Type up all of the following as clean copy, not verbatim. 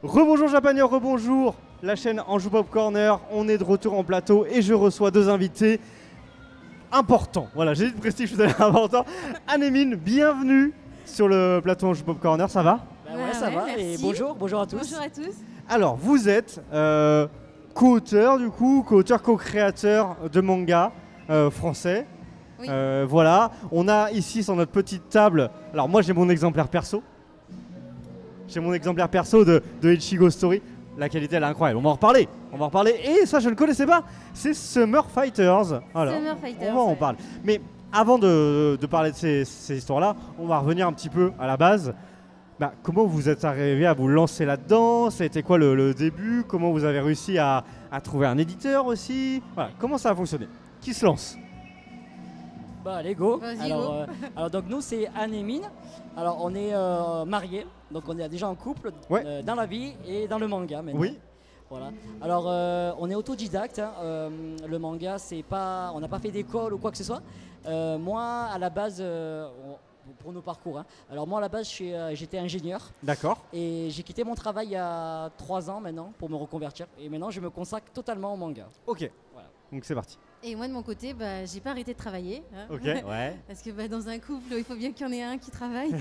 Rebonjour Japanier, rebonjour la chaîne Anjou Pop Corner. On est de retour en plateau et je reçois deux invités importants. Voilà, j'ai dit de prestige, tout à l'heure important. Anne et Mine, bienvenue sur le plateau Anjou Pop Corner, ça va? Ouais, ça va, merci. et bonjour à tous. Bonjour à tous. Alors, vous êtes co-auteur du coup, co-auteur, co-créateur de manga français. Oui. Voilà, on a ici sur notre petite table, alors moi j'ai mon exemplaire perso. J'ai mon exemplaire perso de Ichigo Story. La qualité elle est incroyable, on va en reparler. Et ça je ne connaissais pas, c'est Summer Fighters. Voilà. Summer Fighters, On va en ouais. parler. Mais avant de parler de ces histoires-là, on va revenir un petit peu à la base. Bah, comment vous êtes arrivé à vous lancer là-dedans? Ça a été quoi le début? Comment vous avez réussi à trouver un éditeur aussi? Voilà. Comment ça a fonctionné? Qui se lance? Bah allez, go. Vas-y, Alors donc nous c'est Anne et Mine. Alors on est mariés, donc on est déjà en couple Ouais. dans la vie et dans le manga maintenant. Oui. Voilà. Alors on est autodidacte. Le manga c'est pas, on n'a pas fait d'école ou quoi que ce soit. Moi à la base, pour nos parcours. Alors moi à la base j'étais ingénieur D'accord. et j'ai quitté mon travail il y a 3 ans maintenant pour me reconvertir. Et maintenant je me consacre totalement au manga. Ok. Voilà. Donc c'est parti. Et moi de mon côté, j'ai pas arrêté de travailler. Hein. Ok. Ouais. Parce que dans un couple, il faut bien qu'il y en ait un qui travaille.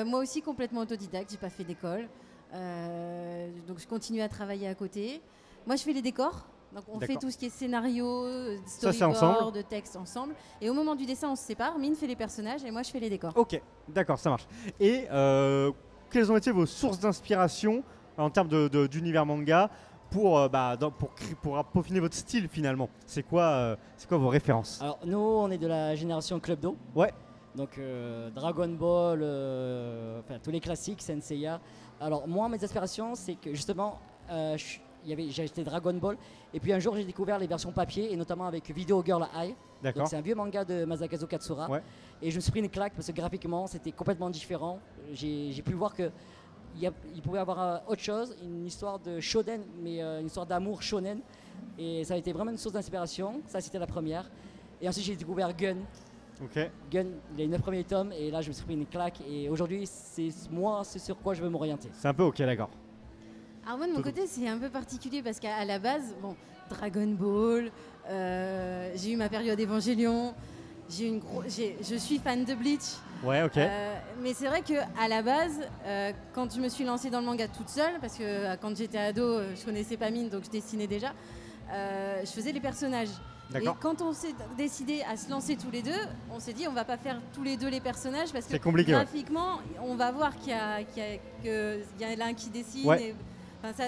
Moi aussi complètement autodidacte, j'ai pas fait d'école. Donc je continue à travailler à côté. Moi je fais les décors. Donc on fait D'accord. tout ce qui est scénario, Ça, c'est ensemble. storyboard, texte ensemble. Et au moment du dessin, on se sépare. Mine fait les personnages et moi je fais les décors. Ok. D'accord, ça marche. Et quelles ont été vos sources d'inspiration en termes d'univers manga pour peaufiner votre style finalement? C'est quoi vos références? Alors nous on est de la génération Club Do. Ouais. Donc Dragon Ball, enfin, tous les classiques, Senseiya. Alors moi mes inspirations c'est que justement j'ai acheté Dragon Ball et puis un jour j'ai découvert les versions papier et notamment avec Video Girl Eye. Donc D'accord. c'est un vieux manga de Masakazu Katsura. Ouais. Et je me suis pris une claque parce que graphiquement c'était complètement différent. J'ai pu voir que il pouvait y avoir autre chose, une histoire de shonen, mais une histoire d'amour shonen. Et ça a été vraiment une source d'inspiration. Ça, c'était la première. Et ensuite, j'ai découvert Gun. Ok. Gun, il y a eu 9 premiers tomes. Et là, je me suis pris une claque. Et aujourd'hui, c'est sur quoi je veux m'orienter. C'est un peu ok, d'accord. Alors moi de mon côté, c'est un peu particulier parce qu'à la base, Dragon Ball, j'ai eu ma période Evangelion, je suis fan de Bleach. Ouais, ok. Mais c'est vrai qu'à la base, quand je me suis lancée dans le manga toute seule, parce que quand j'étais ado, je connaissais pas Mine, donc je dessinais déjà, je faisais les personnages. Et D'accord. quand on s'est décidé à se lancer tous les deux, on s'est dit on va pas faire tous les deux les personnages parce que C'est compliqué, ouais. graphiquement, on va voir qu'il y a l'un qui dessine. Ouais. Et,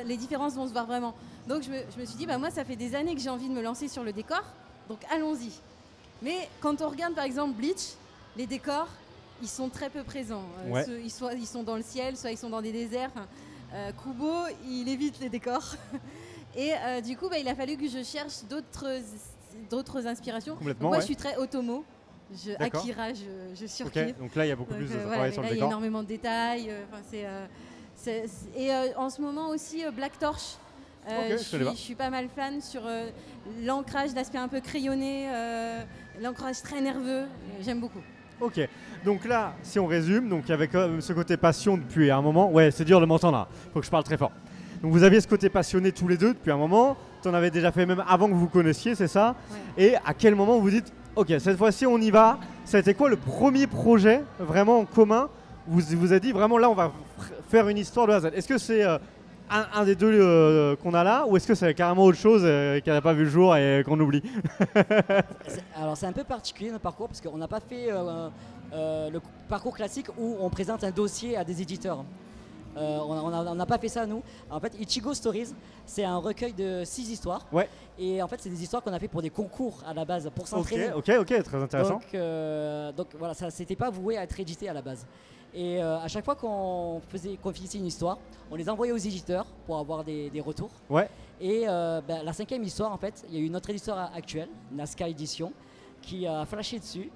les différences vont se voir vraiment. Donc je me suis dit, moi ça fait des années que j'ai envie de me lancer sur le décor, donc allons-y. Mais quand on regarde par exemple Bleach, les décors, ils sont très peu présents. Ouais. Ils sont dans le ciel, soit ils sont dans des déserts. Kubo, il évite les décors. Et du coup, il a fallu que je cherche d'autres inspirations. Complètement, Donc, moi, ouais. je suis très Otomo. D'accord. Akira, je surkiffe. Ok. Donc là, il y a beaucoup plus de Voilà, travail sur là, le il y a décor. énormément de détails. Et en ce moment aussi, Black Torch. Ok, je connais pas. Je suis pas mal fan sur l'ancrage, l'aspect un peu crayonné, l'ancrage très nerveux. J'aime beaucoup. Ok, donc là, si on résume, donc il y avait quand même ce côté passion depuis un moment. Ouais, c'est dur de m'entendre là, faut que je parle très fort. Donc vous aviez ce côté passionné tous les deux depuis un moment. Tu en avais déjà fait même avant que vous vous connaissiez, c'est ça? Ouais. Et à quel moment vous dites, ok, cette fois-ci on y va? Ça a été quoi le premier projet vraiment en commun? Vous avez dit vraiment là on va faire une histoire de A à Z. Est-ce que c'est un des deux qu'on a là ou est-ce que c'est carrément autre chose qui n'a pas vu le jour et qu'on oublie? Alors, c'est un peu particulier notre parcours parce qu'on n'a pas fait le parcours classique où on présente un dossier à des éditeurs. On n'a pas fait ça nous. En fait, Ichigo Stories, c'est un recueil de 6 histoires. Ouais. Et en fait, c'est des histoires qu'on a fait pour des concours à la base, pour s'entraîner. Ok, très intéressant. Donc voilà, ça s'était pas voué à être édité à la base. Et à chaque fois qu'on finissait une histoire, on les envoyait aux éditeurs pour avoir des retours. Ouais. Et la 5e histoire, en fait, il y a eu notre éditeur actuel, Nazca Édition, qui a flashé dessus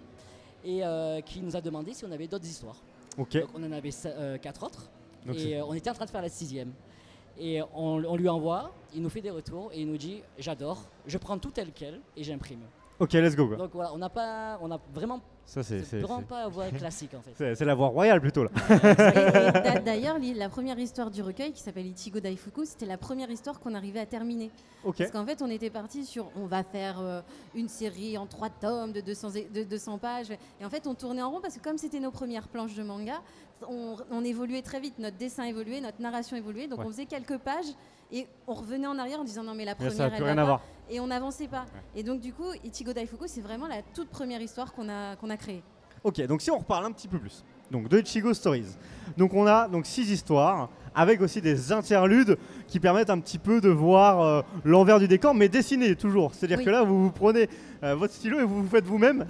et qui nous a demandé si on avait d'autres histoires. Ok. Donc on en avait 4 autres. Donc Et on était en train de faire la 6e. Et on lui envoie, il nous fait des retours et il nous dit j'adore, je prends tout tel quel et j'imprime. Ok, let's go. Quoi. Donc voilà, on a vraiment Ça, C'est vraiment pas la voie classique en fait. c'est la voie royale plutôt là. D'ailleurs, la première histoire du recueil, qui s'appelle Ichigo Daifuku, c'était la première histoire qu'on arrivait à terminer. Ok. Parce qu'en fait, on était parti sur on va faire une série en 3 tomes de 200 pages. Et en fait, on tournait en rond parce que comme c'était nos premières planches de manga, on évoluait très vite. Notre dessin évoluait, notre narration évoluait. Donc Ouais. on faisait quelques pages et on revenait en arrière en disant non mais la Mais première ça n'a plus elle rien va à pas. voir. Et on n'avançait pas. Et donc du coup, Ichigo Daifuku, c'est vraiment la toute première histoire qu'on a créée. Ok, donc si on reparle un petit peu plus, donc de Ichigo Stories. Donc on a donc 6 histoires avec aussi des interludes qui permettent un petit peu de voir l'envers du décor, mais dessiné toujours. C'est-à-dire Oui. que là, vous prenez votre stylo et vous faites vous-même.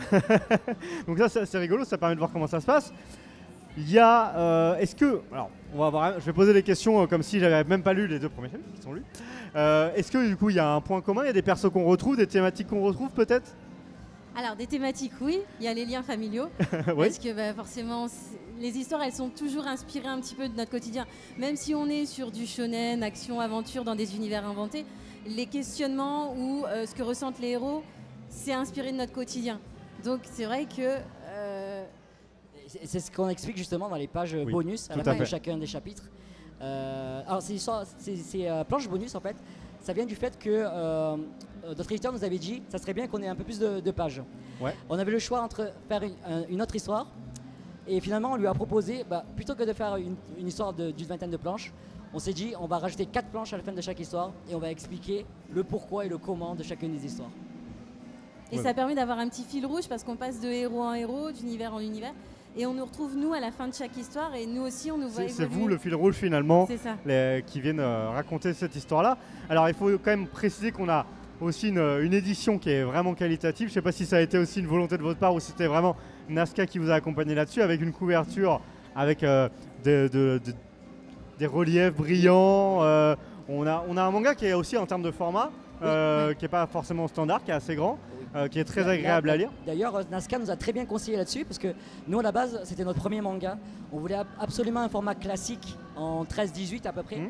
Donc ça, c'est rigolo, ça permet de voir comment ça se passe. Il y a, est-ce que, alors, je vais poser des questions comme si j'avais même pas lu les 2 premiers films qui sont lus. Est-ce que du coup, il y a un point commun, il y a des persos qu'on retrouve, des thématiques qu'on retrouve peut-être? Alors, des thématiques, oui. Il y a les liens familiaux. Oui. Parce que forcément, les histoires, elles sont toujours inspirées un petit peu de notre quotidien. Même si on est sur du shonen, action, aventure, dans des univers inventés, les questionnements ou ce que ressentent les héros, c'est inspiré de notre quotidien. Donc, c'est vrai que... C'est ce qu'on explique justement dans les pages Oui, bonus à la tout à fin de fait. chacun des chapitres. Alors ces planches bonus en fait, ça vient du fait que notre éditeur nous avait dit ça serait bien qu'on ait un peu plus de pages. Ouais. On avait le choix entre faire une autre histoire et finalement on lui a proposé, plutôt que de faire une histoire d'une vingtaine de planches, on s'est dit on va rajouter 4 planches à la fin de chaque histoire et on va expliquer le pourquoi et le comment de chacune des histoires. Et Ouais. ça permet d'avoir un petit fil rouge parce qu'on passe de héros en héros, d'univers en univers. Et on nous retrouve, nous, à la fin de chaque histoire. Et nous aussi, on nous voit C'est évoluer. vous le fil rouge finalement. C'est ça. Qui viennent raconter cette histoire-là. Alors il faut quand même préciser qu'on a aussi une édition qui est vraiment qualitative. Je ne sais pas si ça a été aussi une volonté de votre part ou si c'était vraiment Nazca qui vous a accompagné là-dessus, avec une couverture, avec des reliefs brillants. On a un manga qui est aussi en termes de format, qui n'est pas forcément standard, qui est assez grand, qui est très agréable à lire. D'ailleurs, Nazca nous a très bien conseillé là-dessus parce que nous, à la base, c'était notre premier manga. On voulait absolument un format classique en 13-18 à peu près.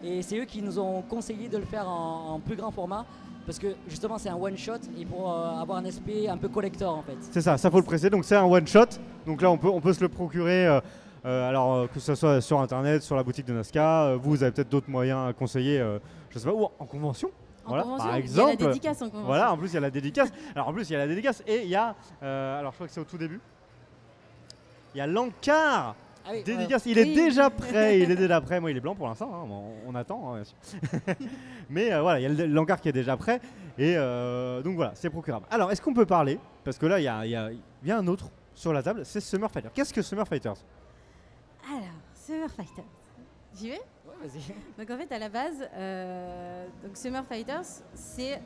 Et c'est eux qui nous ont conseillé de le faire en plus grand format parce que justement, c'est un one-shot et pour avoir un aspect un peu collector en fait. C'est ça faut le préciser. Donc c'est un one-shot. Donc là, on peut se le procurer. Alors que ce soit sur internet, sur la boutique de Nazca, vous avez peut-être d'autres moyens à conseiller, je sais pas, ou en convention. En Voilà, convention, par il y a exemple. la dédicace en convention. Voilà, en plus il y a la dédicace. Alors en plus il y a la dédicace et il y a, alors je crois que c'est au tout début. Il y a l'encart Ah oui, dédicace. Il est Oui. déjà prêt. Il est déjà prêt. Moi il est blanc pour l'instant. Hein, on attend. Hein, bien sûr. Mais voilà, il y a l'encart qui est déjà prêt et donc voilà, c'est procurable. Alors est-ce qu'on peut parler, parce que là il y a un autre sur la table, c'est Summer Fighter. Qu'est-ce que Summer Fighters? Alors, Summer Fighters. J'y vais. ouais, vas-y. Donc en fait, à la base, donc Summer Fighters, c'est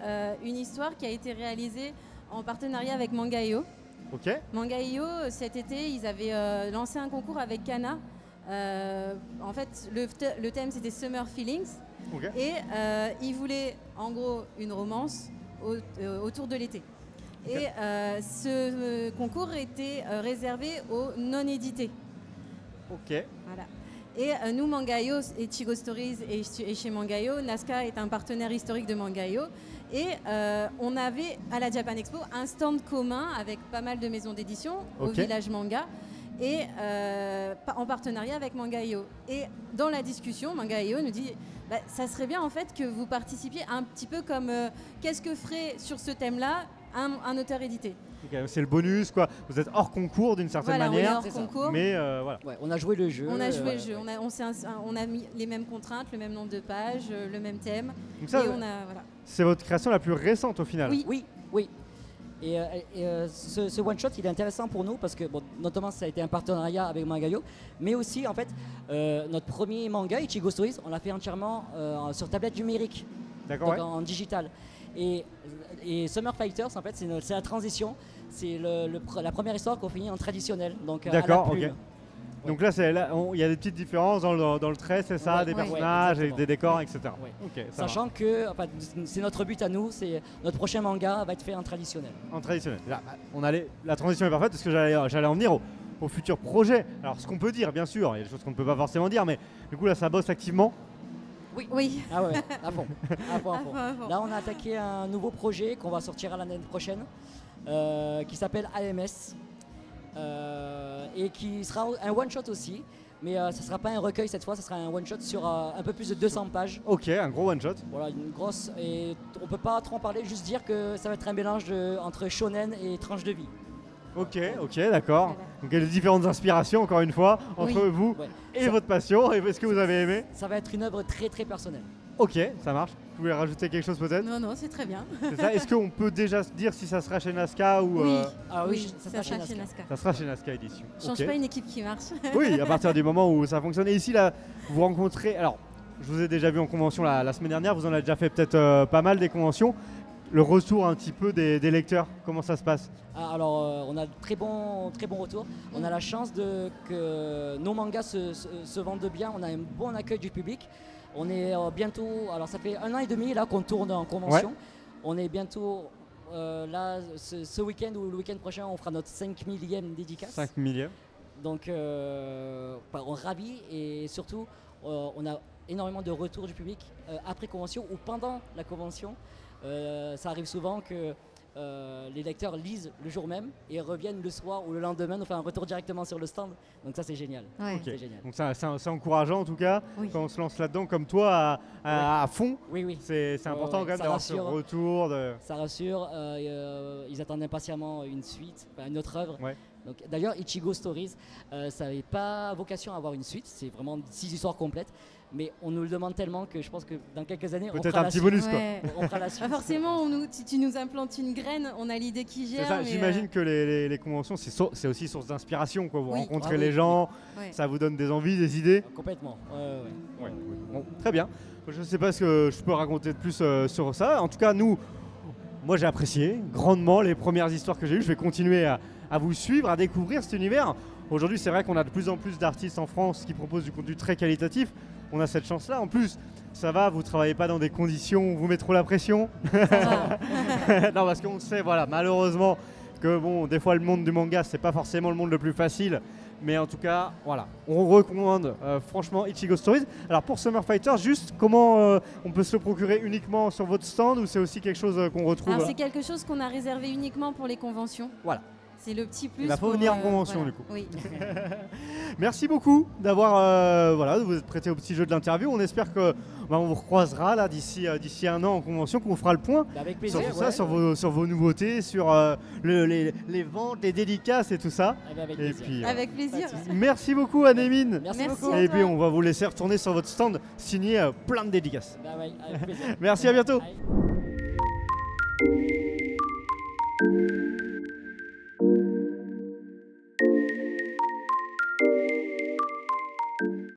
une histoire qui a été réalisée en partenariat avec Manga.io. Ok. Manga.io, cet été, ils avaient lancé un concours avec Kana. En fait, le thème, c'était Summer Feelings. Ok. Et ils voulaient, en gros, une romance autour de l'été. Ok. Et ce concours était réservé aux non-édités. Ok. Voilà. Et nous, Manga.io et Ichigo Stories et chez Manga.io, Nazca est un partenaire historique de Manga.io. Et on avait à la Japan Expo un stand commun avec pas mal de maisons d'édition au Ok. village manga et en partenariat avec Manga.io. Et dans la discussion, Manga.io nous dit ça serait bien en fait que vous participiez un petit peu comme qu'est-ce que ferait sur ce thème-là un auteur édité. Ok, c'est le bonus quoi. Vous êtes hors concours d'une certaine Voilà, on est manière. hors c'est ça. concours. Mais voilà. Ouais, on a joué le jeu. On a joué le ouais. jeu, on a mis les mêmes contraintes, le même nombre de pages, le même thème. Donc ça, et on a, voilà. c'est votre création la plus récente au final. Oui. Oui. Et ce one-shot, il est intéressant pour nous parce que, bon, notamment, ça a été un partenariat avec Manga.io, mais aussi, en fait, notre premier manga, Ichigo Stories, on l'a fait entièrement sur tablette numérique, D'accord. donc Ouais. en digital. Et Summer Fighters, en fait, c'est la transition. C'est la première histoire qu'on finit en traditionnel, donc à la D'accord, plume. ok. Donc là, il y a des petites différences dans le trait, c'est ça, Ouais, des ouais, personnages, et exactement. des décors, etc. Ouais. Ok, ça va. Sachant que enfin, c'est notre but à nous, c'est notre prochain manga va être fait en traditionnel. En traditionnel. Là, la transition est parfaite parce que j'allais en venir au futur projet. Alors, ce qu'on peut dire, bien sûr, il y a des choses qu'on ne peut pas forcément dire, mais du coup, là, ça bosse activement. Oui. Ah ouais, à fond. À fond, à À fond. fond, à fond. Là, on a attaqué un nouveau projet qu'on va sortir à l'année prochaine qui s'appelle AMS. et qui sera un one-shot aussi. Mais ce ne sera pas un recueil cette fois, ce sera un one-shot sur un peu plus de 200 pages. Ok, un gros one-shot. Voilà, une grosse. Et on ne peut pas trop en parler, juste dire que ça va être un mélange entre shonen et tranche de vie. Ok, d'accord. Donc il y a des différentes inspirations, encore une fois, entre vous Ouais. et Ça- votre passion. Et ce que vous avez aimé. Ça va être une œuvre très très personnelle. Ok, ça marche. Vous pouvez rajouter quelque chose peut-être? Non, non, c'est très bien. C'est ça. Est-ce qu'on peut déjà se dire si ça sera chez Nazca ou Oui, Ah oui, oui, ça ça sera sera chez chez Nazca. Nazca. ça sera chez Nazca Édition. Change Ok. pas une équipe qui marche. Oui, à partir du moment où ça fonctionne. Et ici, là, vous rencontrez. Alors, je vous ai déjà vu en convention la semaine dernière. Vous en avez déjà fait peut-être pas mal des conventions. Le retour un petit peu des lecteurs, comment ça se passe? Alors, on a de très bons retours. On a la chance que nos mangas se vendent bien. On a un bon accueil du public. On est bientôt. Alors, ça fait 1 an et demi là qu'on tourne en convention. On est bientôt là, ce week-end ou le week-end prochain, on fera notre 5 millième dédicace. 5 millième. Donc, on est ravis et surtout, on a énormément de retours du public après convention ou pendant la convention. Ça arrive souvent que les lecteurs lisent le jour même et reviennent le soir ou le lendemain, nous faire un retour directement sur le stand. Donc ça, c'est génial. Ouais. Ok. C'est génial. Donc c'est encourageant en tout cas Oui. quand on se lance là-dedans comme toi à fond. Oui, oui. C'est important Ouais, quand même ça d'avoir ce rassure. retour. Ça rassure. Ils attendent impatiemment une suite, une autre œuvre. Ouais. Donc, d'ailleurs, Ichigo Stories, ça n'avait pas vocation à avoir une suite. C'est vraiment 6 histoires complètes. Mais on nous le demande tellement que je pense que dans quelques années, on Peut-être fera un la petit suite. bonus quoi. Ouais. On fera la suite. Pas forcément, si tu nous implantes une graine, on a l'idée qui C'est gère. ça, mais, j'imagine que les conventions c'est aussi source d'inspiration quoi. Vous Oui. rencontrez Ah oui, les gens, ouais. ça vous donne des envies, des idées. Complètement. Ouais. Bon, très bien. Je ne sais pas ce que je peux raconter de plus sur ça. En tout cas, moi j'ai apprécié grandement les premières histoires que j'ai eues. Je vais continuer à vous suivre, à découvrir cet univers. Aujourd'hui, c'est vrai qu'on a de plus en plus d'artistes en France qui proposent du contenu très qualitatif. On a cette chance-là. En plus, ça va, vous ne travaillez pas dans des conditions où vous mettez trop la pression. Ça va. Non, parce qu'on sait, voilà, malheureusement, que bon, des fois le monde du manga, c'est pas forcément le monde le plus facile. Mais en tout cas, voilà, on recommande franchement Ichigo Stories. Alors pour Summer Fighter, juste comment on peut se le procurer uniquement sur votre stand ou c'est aussi quelque chose qu'on retrouve Alors c'est quelque chose qu'on a réservé uniquement pour les conventions. Voilà. C'est le petit plus. Il faut pour, venir en convention, voilà. du coup. Oui. Merci beaucoup d'avoir de vous être prêté au petit jeu de l'interview. On espère que on vous recroisera là d'ici 1 an en convention, qu'on fera le point Avec sur plaisir. tout ça, sur vos nouveautés, sur les ventes, les dédicaces et tout ça. Avec Et plaisir. puis, Avec plaisir. Pas de souci. merci beaucoup Anémine. Merci Merci beaucoup. à Et toi. puis on va vous laisser retourner sur votre stand signer plein de dédicaces. Bah ouais, avec plaisir. Merci, à bientôt. Allez.